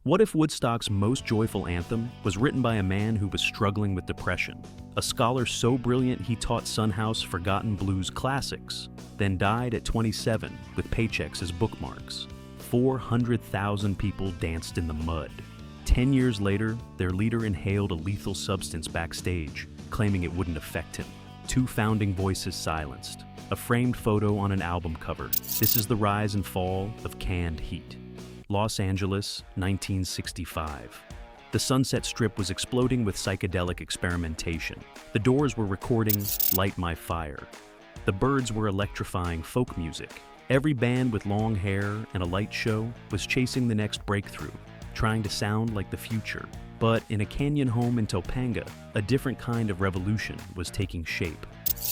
What if Woodstock's most joyful anthem was written by a man who was struggling with depression? A scholar so brilliant he taught Son House forgotten blues classics, then died at 27 with paychecks as bookmarks. 400,000 people danced in the mud. 10 years later, their leader inhaled a lethal substance backstage, claiming it wouldn't affect him. 2 founding voices silenced. A framed photo on an album cover. This is the rise and fall of canned heat. Los Angeles, 1965. The Sunset Strip was exploding with psychedelic experimentation. The Doors were recording Light My Fire. The Byrds were electrifying folk music. Every band with long hair and a light show was chasing the next breakthrough, trying to sound like the future. But in a canyon home in Topanga, a different kind of revolution was taking shape.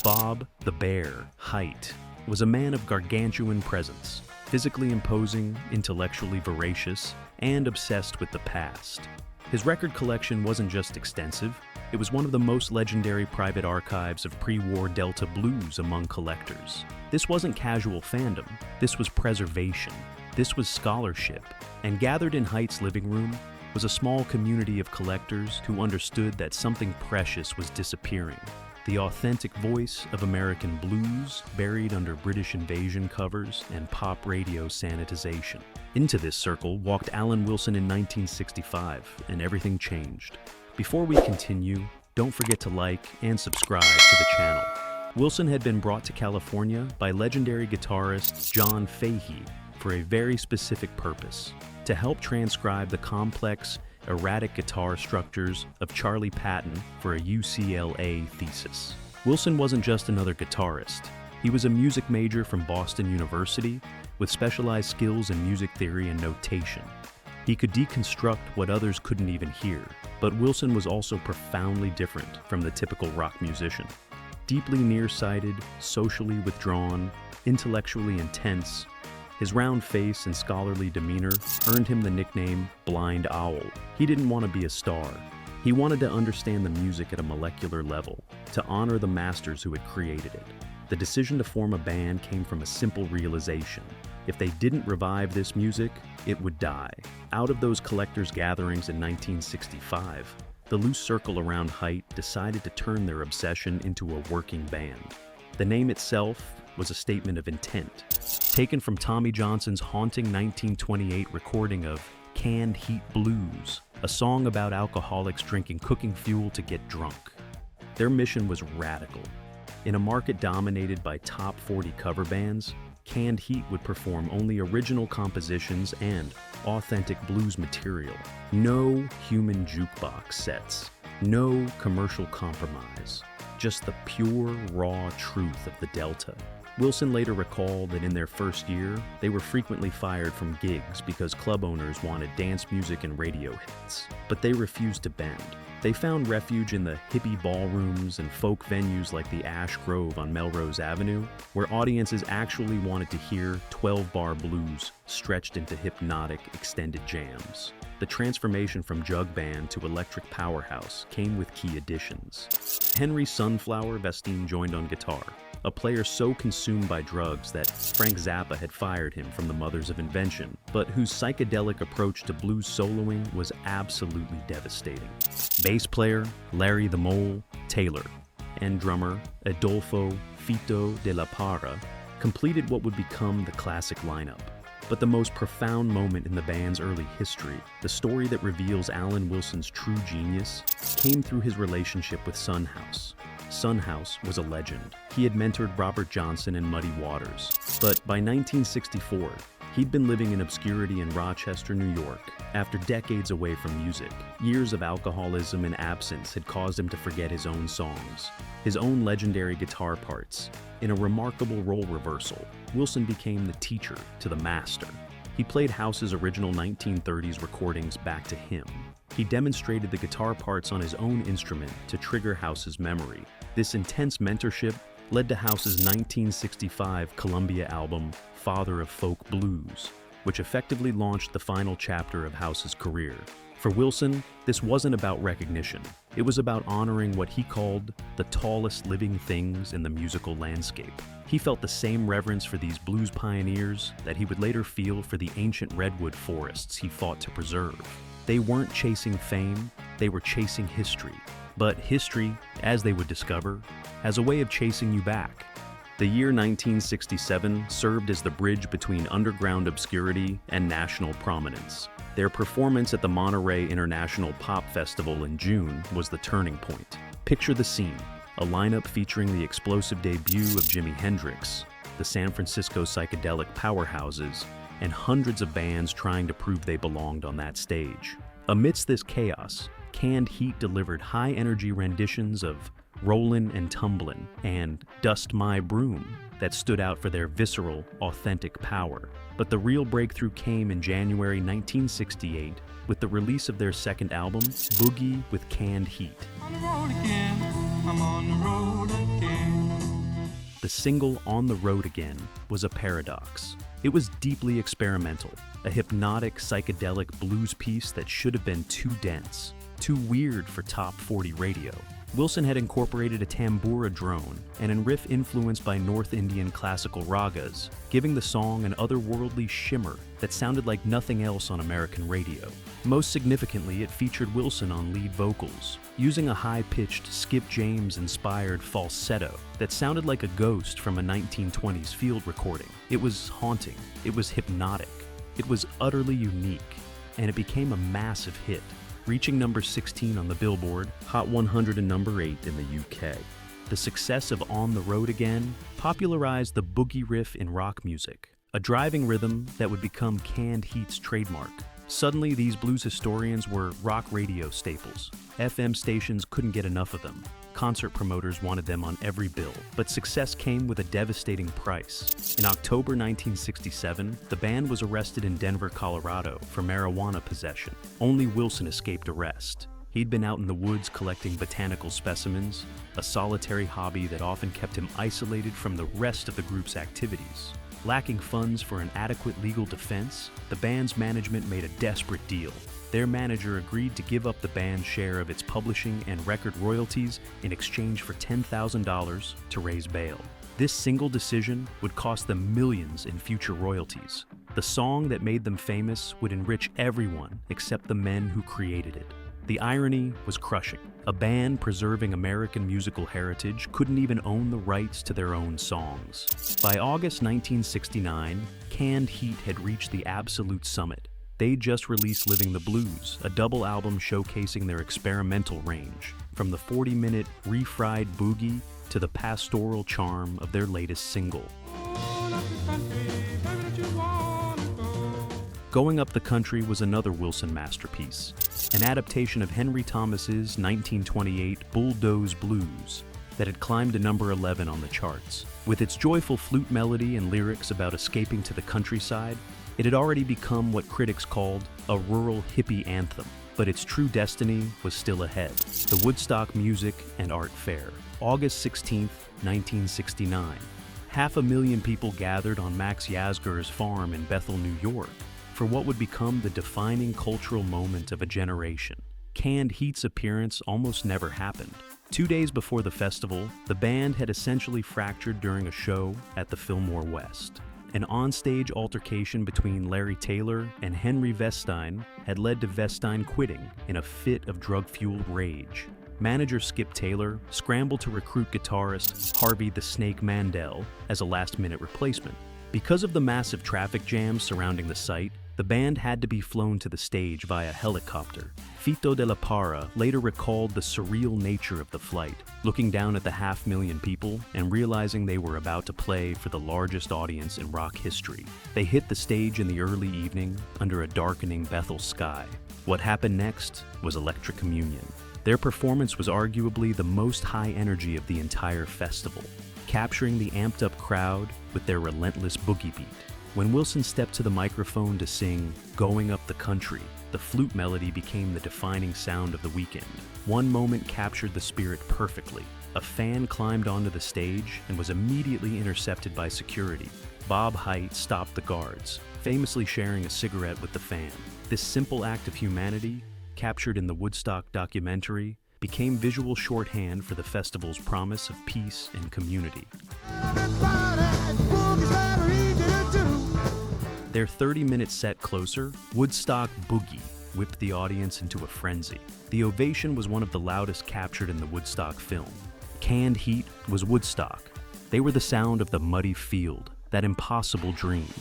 Bob the Bear Hite was a man of gargantuan presence, physically imposing, intellectually voracious, and obsessed with the past. His record collection wasn't just extensive, it was one of the most legendary private archives of pre-war Delta blues among collectors. This wasn't casual fandom, this was preservation, this was scholarship, and gathered in Hite's living room was a small community of collectors who understood that something precious was disappearing. The authentic voice of American blues buried under British invasion covers and pop radio sanitization. Into this circle walked Alan Wilson in 1965, and everything changed. Before we continue, don't forget to like and subscribe to the channel. Wilson had been brought to California by legendary guitarist John Fahey for a very specific purpose: to help transcribe the complex, erratic guitar structures of Charlie Patton for a UCLA thesis. Wilson wasn't just another guitarist. He was a music major from Boston University with specialized skills in music theory and notation. He could deconstruct what others couldn't even hear, but Wilson was also profoundly different from the typical rock musician. Deeply nearsighted, socially withdrawn, intellectually intense, his round face and scholarly demeanor earned him the nickname Blind Owl. He didn't want to be a star. He wanted to understand the music at a molecular level, to honor the masters who had created it. The decision to form a band came from a simple realization: if they didn't revive this music, it would die. Out of those collectors' gatherings in 1965, the loose circle around Hite decided to turn their obsession into a working band. The name itself was a statement of intent, taken from Tommy Johnson's haunting 1928 recording of Canned Heat Blues, a song about alcoholics drinking cooking fuel to get drunk. Their mission was radical. In a market dominated by top 40 cover bands, Canned Heat would perform only original compositions and authentic blues material. No human jukebox sets, no commercial compromise, just the pure, raw truth of the Delta. Wilson later recalled that in their first year, they were frequently fired from gigs because club owners wanted dance music and radio hits. But they refused to bend. They found refuge in the hippie ballrooms and folk venues like the Ash Grove on Melrose Avenue, where audiences actually wanted to hear 12-bar blues stretched into hypnotic, extended jams. The transformation from jug band to electric powerhouse came with key additions. Henry Sunflower Vestine joined on guitar, a player so consumed by drugs that Frank Zappa had fired him from the Mothers of Invention, but whose psychedelic approach to blues soloing was absolutely devastating. Bass player Larry the Mole Taylor and drummer Adolfo Fito de la Parra completed what would become the classic lineup. But the most profound moment in the band's early history, the story that reveals Alan Wilson's true genius, came through his relationship with Son House. Son House was a legend. He had mentored Robert Johnson and Muddy Waters. But by 1964, he'd been living in obscurity in Rochester, New York, after decades away from music. Years of alcoholism and absence had caused him to forget his own songs, his own legendary guitar parts. In a remarkable role reversal, Wilson became the teacher to the master. He played House's original 1930s recordings back to him. He demonstrated the guitar parts on his own instrument to trigger House's memory. This intense mentorship led to House's 1965 Columbia album, Father of Folk Blues, which effectively launched the final chapter of House's career. For Wilson, this wasn't about recognition. It was about honoring what he called the tallest living things in the musical landscape. He felt the same reverence for these blues pioneers that he would later feel for the ancient redwood forests he fought to preserve. They weren't chasing fame, they were chasing history. But history, as they would discover, has a way of chasing you back. The year 1967 served as the bridge between underground obscurity and national prominence. Their performance at the Monterey International Pop Festival in June was the turning point. Picture the scene, a lineup featuring the explosive debut of Jimi Hendrix, the San Francisco psychedelic powerhouses, and hundreds of bands trying to prove they belonged on that stage. Amidst this chaos, Canned Heat delivered high-energy renditions of Rollin' and Tumblin' and Dust My Broom that stood out for their visceral, authentic power. But the real breakthrough came in January 1968 with the release of their second album, Boogie with Canned Heat. On the road again, I'm on the road again. The single On the Road Again was a paradox. It was deeply experimental, a hypnotic, psychedelic blues piece that should have been too dense, too weird for top 40 radio. Wilson had incorporated a tambura drone and a riff influenced by North Indian classical ragas, giving the song an otherworldly shimmer that sounded like nothing else on American radio. Most significantly, it featured Wilson on lead vocals, using a high-pitched Skip James-inspired falsetto that sounded like a ghost from a 1920s field recording. It was haunting, it was hypnotic, it was utterly unique, and it became a massive hit, reaching number 16 on the Billboard Hot 100 and number 8 in the UK. The success of On the Road Again popularized the boogie riff in rock music, a driving rhythm that would become Canned Heat's trademark. Suddenly, these blues historians were rock radio staples. FM stations couldn't get enough of them. Concert promoters wanted them on every bill, but success came with a devastating price. In October 1967, the band was arrested in Denver, Colorado for marijuana possession. Only Wilson escaped arrest. He'd been out in the woods collecting botanical specimens, a solitary hobby that often kept him isolated from the rest of the group's activities. Lacking funds for an adequate legal defense, the band's management made a desperate deal. Their manager agreed to give up the band's share of its publishing and record royalties in exchange for $10,000 to raise bail. This single decision would cost them millions in future royalties. The song that made them famous would enrich everyone except the men who created it. The irony was crushing. A band preserving American musical heritage couldn't even own the rights to their own songs. By August 1969, Canned Heat had reached the absolute summit. They just released Living the Blues, a double album showcasing their experimental range, from the 40-minute refried boogie to the pastoral charm of their latest single. Going Up the Country was another Wilson masterpiece, an adaptation of Henry Thomas's 1928 Bulldoze Blues that had climbed to number 11 on the charts. With its joyful flute melody and lyrics about escaping to the countryside, it had already become what critics called a rural hippie anthem, but its true destiny was still ahead. The Woodstock Music and Art Fair, August 16, 1969. 500,000 people gathered on Max Yasgur's farm in Bethel, New York, for what would become the defining cultural moment of a generation. Canned Heat's appearance almost never happened. 2 days before the festival, the band had essentially fractured during a show at the Fillmore West. An onstage altercation between Larry Taylor and Henry Vestine had led to Vestine quitting in a fit of drug-fueled rage. Manager Skip Taylor scrambled to recruit guitarist Harvey the Snake Mandel as a last-minute replacement. Because of the massive traffic jams surrounding the site, the band had to be flown to the stage via helicopter. Fito de la Parra later recalled the surreal nature of the flight, looking down at the 500,000 people and realizing they were about to play for the largest audience in rock history. They hit the stage in the early evening under a darkening Bethel sky. What happened next was electric communion. Their performance was arguably the most high energy of the entire festival, capturing the amped-up crowd with their relentless boogie beat. When Wilson stepped to the microphone to sing Going Up the Country, the flute melody became the defining sound of the weekend. One moment captured the spirit perfectly. A fan climbed onto the stage and was immediately intercepted by security. Bob Hite stopped the guards, famously sharing a cigarette with the fan. This simple act of humanity, captured in the Woodstock documentary, became visual shorthand for the festival's promise of peace and community. Their 30-minute set Closer, Woodstock Boogie, whipped the audience into a frenzy. The ovation was one of the loudest captured in the Woodstock film. Canned Heat was Woodstock. They were the sound of the muddy field, that impossible dream.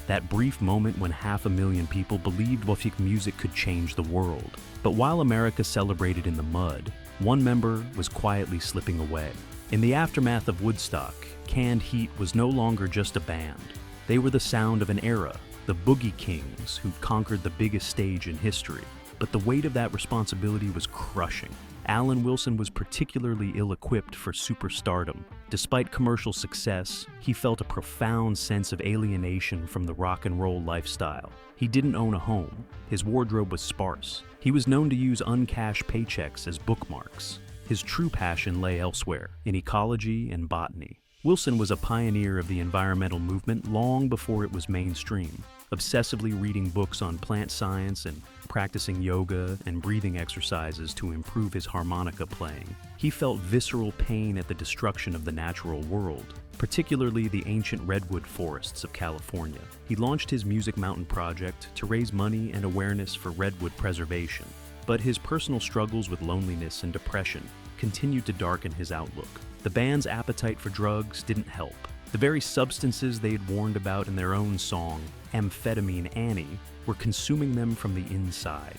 That brief moment when 500,000 people believed Wafik music could change the world. But while America celebrated in the mud, one member was quietly slipping away. In the aftermath of Woodstock, Canned Heat was no longer just a band. They were the sound of an era, the Boogie Kings who'd conquered the biggest stage in history. But the weight of that responsibility was crushing. Alan Wilson was particularly ill-equipped for superstardom. Despite commercial success, he felt a profound sense of alienation from the rock and roll lifestyle. He didn't own a home. His wardrobe was sparse. He was known to use uncashed paychecks as bookmarks. His true passion lay elsewhere, in ecology and botany. Wilson was a pioneer of the environmental movement long before it was mainstream, obsessively reading books on plant science and practicing yoga and breathing exercises to improve his harmonica playing. He felt visceral pain at the destruction of the natural world, particularly the ancient redwood forests of California. He launched his Music Mountain project to raise money and awareness for redwood preservation. But his personal struggles with loneliness and depression continued to darken his outlook. The band's appetite for drugs didn't help. The very substances they had warned about in their own song, Amphetamine Annie, were consuming them from the inside.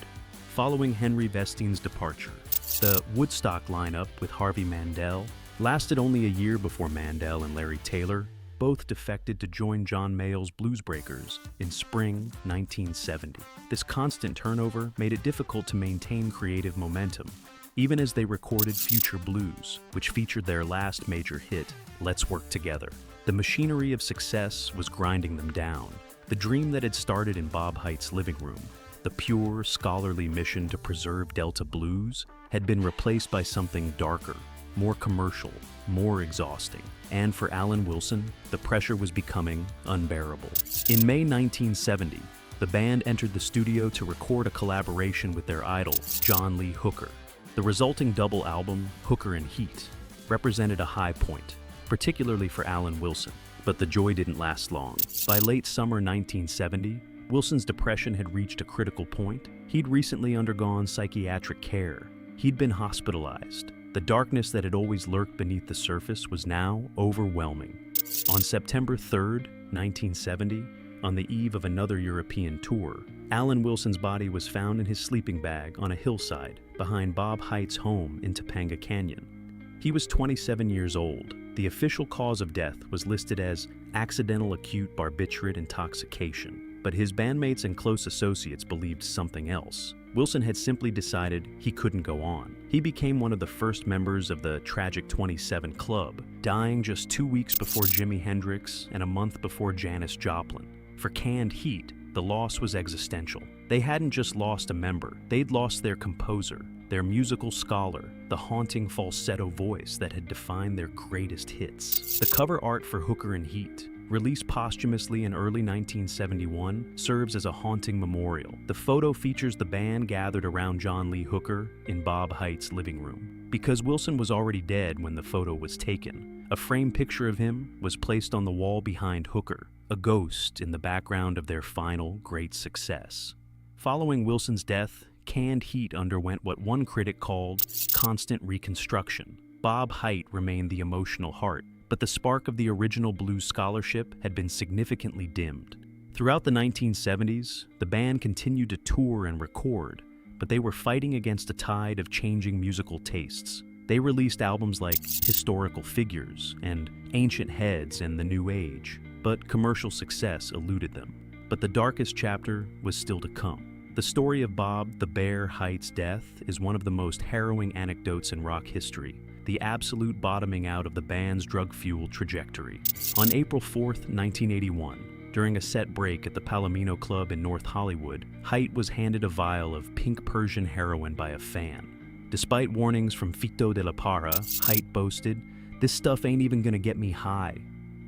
Following Henry Vestein's departure, the Woodstock lineup with Harvey Mandel lasted only a year before Mandel and Larry Taylor both defected to join John Mayall's Bluesbreakers in spring 1970. This constant turnover made it difficult to maintain creative momentum, even as they recorded Future Blues, which featured their last major hit, Let's Work Together. The machinery of success was grinding them down. The dream that had started in Bob Hite's living room, the pure, scholarly mission to preserve Delta blues, had been replaced by something darker, more commercial, more exhausting. And for Alan Wilson, the pressure was becoming unbearable. In May 1970, the band entered the studio to record a collaboration with their idol, John Lee Hooker. The resulting double album, Hooker and Heat, represented a high point, particularly for Alan Wilson. But the joy didn't last long. By late summer 1970, Wilson's depression had reached a critical point. He'd recently undergone psychiatric care. He'd been hospitalized. The darkness that had always lurked beneath the surface was now overwhelming. On September 3rd, 1970, on the eve of another European tour, Alan Wilson's body was found in his sleeping bag on a hillside behind Bob Hite's home in Topanga Canyon. He was 27 years old. The official cause of death was listed as accidental acute barbiturate intoxication, but his bandmates and close associates believed something else. Wilson had simply decided he couldn't go on. He became one of the first members of the Tragic 27 Club, dying just 2 weeks before Jimi Hendrix and a month before Janis Joplin. For Canned Heat, the loss was existential. They hadn't just lost a member, they'd lost their composer, their musical scholar, the haunting falsetto voice that had defined their greatest hits. The cover art for Hooker and Heat, released posthumously in early 1971, serves as a haunting memorial. The photo features the band gathered around John Lee Hooker in Bob Hite's living room. Because Wilson was already dead when the photo was taken, a framed picture of him was placed on the wall behind Hooker, a ghost in the background of their final great success. Following Wilson's death, Canned Heat underwent what one critic called constant reconstruction. Bob Hite remained the emotional heart, but the spark of the original blues scholarship had been significantly dimmed. Throughout the 1970s, the band continued to tour and record, but they were fighting against a tide of changing musical tastes. They released albums like Historical Figures and Ancient Heads and The New Age, but commercial success eluded them. But the darkest chapter was still to come. The story of Bob the Bear Hite's death is one of the most harrowing anecdotes in rock history, the absolute bottoming out of the band's drug-fueled trajectory. On April 4th, 1981, during a set break at the Palomino Club in North Hollywood, Hite was handed a vial of pink Persian heroin by a fan. Despite warnings from Fito de la Parra, Hite boasted, "This stuff ain't even gonna get me high,"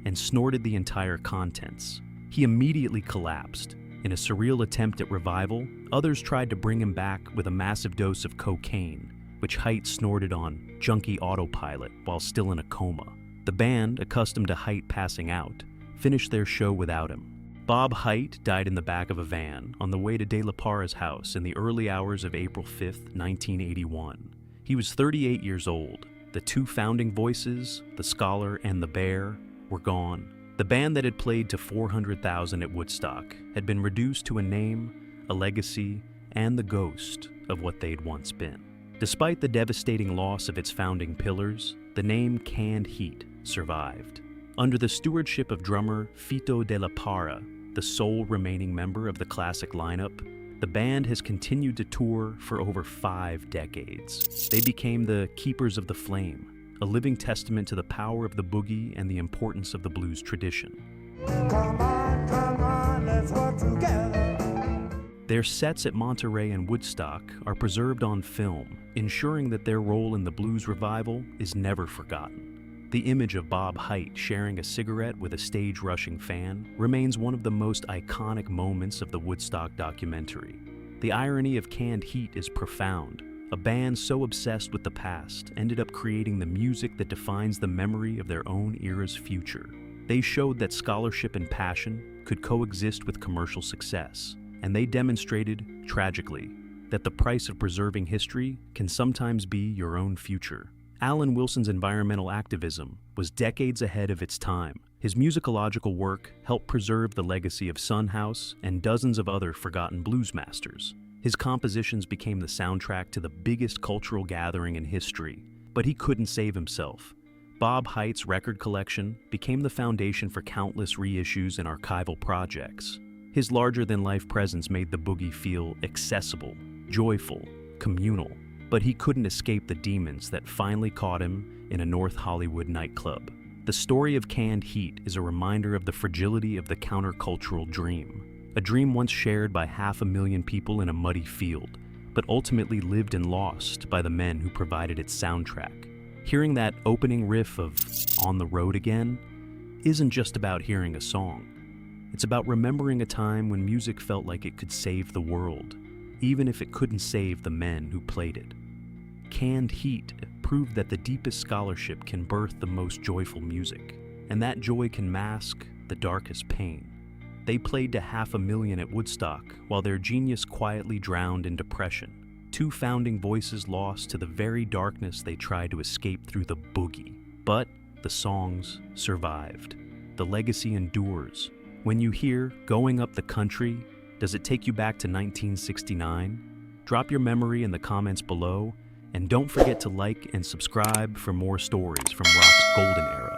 and snorted the entire contents. He immediately collapsed. In a surreal attempt at revival, others tried to bring him back with a massive dose of cocaine, which Hite snorted on junkie autopilot while still in a coma. The band, accustomed to Hite passing out, finished their show without him. Bob Hite died in the back of a van on the way to De La Parra's house in the early hours of April 5, 1981. He was 38 years old. The two founding voices, the Scholar and the Bear, were gone. The band that had played to 400,000 at Woodstock had been reduced to a name, a legacy, and the ghost of what they'd once been. Despite the devastating loss of its founding pillars, the name Canned Heat survived. Under the stewardship of drummer Fito de la Parra, the sole remaining member of the classic lineup, the band has continued to tour for over 5 decades. They became the keepers of the flame, a living testament to the power of the boogie and the importance of the blues tradition. Come on, let's work together. Their sets at Monterey and Woodstock are preserved on film, ensuring that their role in the blues revival is never forgotten. The image of Bob Hite sharing a cigarette with a stage-rushing fan remains one of the most iconic moments of the Woodstock documentary. The irony of Canned Heat is profound. A band so obsessed with the past ended up creating the music that defines the memory of their own era's future. They showed that scholarship and passion could coexist with commercial success, and they demonstrated, tragically, that the price of preserving history can sometimes be your own future. Alan Wilson's environmental activism was decades ahead of its time. His musicological work helped preserve the legacy of Son House and dozens of other forgotten blues masters. His compositions became the soundtrack to the biggest cultural gathering in history, but he couldn't save himself. Bob Hite's record collection became the foundation for countless reissues and archival projects. His larger-than-life presence made the boogie feel accessible, joyful, communal, but he couldn't escape the demons that finally caught him in a North Hollywood nightclub. The story of Canned Heat is a reminder of the fragility of the countercultural dream, a dream once shared by 500,000 people in a muddy field, but ultimately lived and lost by the men who provided its soundtrack. Hearing that opening riff of On the Road Again isn't just about hearing a song. It's about remembering a time when music felt like it could save the world, even if it couldn't save the men who played it. Canned Heat proved that the deepest scholarship can birth the most joyful music, and that joy can mask the darkest pain. They played to 500,000 at Woodstock, while their genius quietly drowned in depression. Two founding voices lost to the very darkness they tried to escape through the boogie. But the songs survived. The legacy endures. When you hear Going Up the Country, does it take you back to 1969? Drop your memory in the comments below, and don't forget to like and subscribe for more stories from rock's golden era.